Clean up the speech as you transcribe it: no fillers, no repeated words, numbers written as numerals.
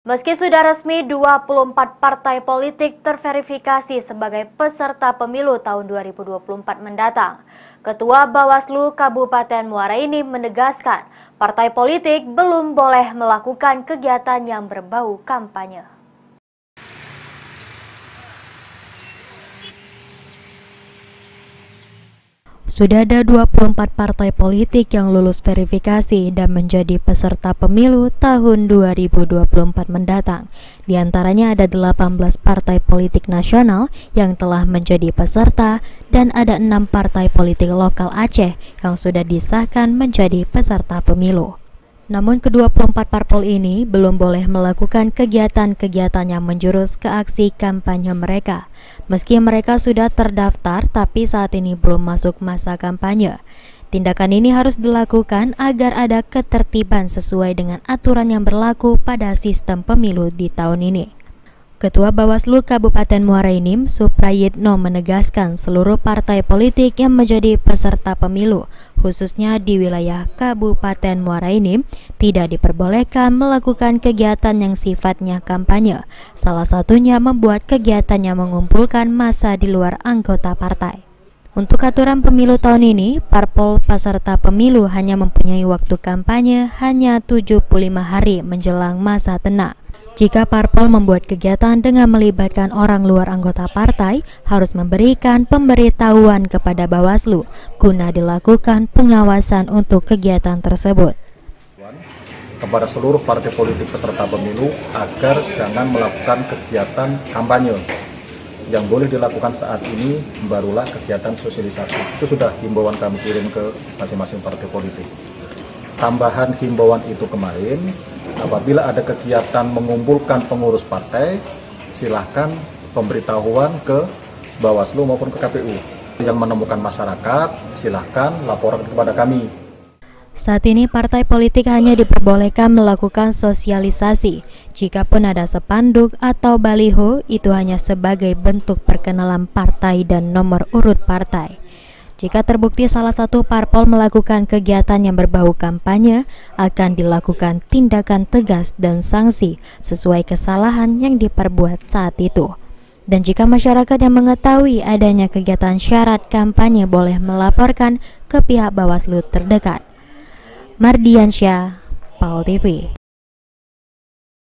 Meski sudah resmi 24 partai politik terverifikasi sebagai peserta pemilu tahun 2024 mendatang, Ketua Bawaslu Kabupaten Muara Enim menegaskan partai politik belum boleh melakukan kegiatan yang berbau kampanye. Sudah ada 24 partai politik yang lulus verifikasi dan menjadi peserta pemilu tahun 2024 mendatang. Di antaranya ada 18 partai politik nasional yang telah menjadi peserta dan ada 6 partai politik lokal Aceh yang sudah disahkan menjadi peserta pemilu. Namun ke-24 parpol ini belum boleh melakukan kegiatan-kegiatan yang menjurus ke aksi kampanye mereka. Meski mereka sudah terdaftar, tapi saat ini belum masuk masa kampanye. Tindakan ini harus dilakukan agar ada ketertiban sesuai dengan aturan yang berlaku pada sistem pemilu di tahun ini. Ketua Bawaslu Kabupaten Muara Enim, Suprayitno, menegaskan seluruh partai politik yang menjadi peserta pemilu, khususnya di wilayah Kabupaten Muara Enim, tidak diperbolehkan melakukan kegiatan yang sifatnya kampanye. Salah satunya membuat kegiatan yang mengumpulkan massa di luar anggota partai. Untuk aturan pemilu tahun ini, parpol peserta pemilu hanya mempunyai waktu kampanye hanya 75 hari menjelang masa tenang. Jika parpol membuat kegiatan dengan melibatkan orang luar anggota partai, harus memberikan pemberitahuan kepada Bawaslu guna dilakukan pengawasan untuk kegiatan tersebut. Kepada seluruh partai politik peserta pemilu agar jangan melakukan kegiatan kampanye. Yang boleh dilakukan saat ini barulah kegiatan sosialisasi. Itu sudah himbauan kami kirim ke masing-masing partai politik. Tambahan himbauan itu kemarin, apabila ada kegiatan mengumpulkan pengurus partai, silahkan pemberitahuan ke Bawaslu maupun ke KPU. Yang menemukan masyarakat, silahkan laporan kepada kami. Saat ini partai politik hanya diperbolehkan melakukan sosialisasi. Jikapun ada spanduk atau baliho, itu hanya sebagai bentuk perkenalan partai dan nomor urut partai. Jika terbukti salah satu parpol melakukan kegiatan yang berbau kampanye, akan dilakukan tindakan tegas dan sanksi sesuai kesalahan yang diperbuat saat itu. Dan jika masyarakat yang mengetahui adanya kegiatan syarat kampanye boleh melaporkan ke pihak Bawaslu terdekat. Mardiansyah, PAL TV.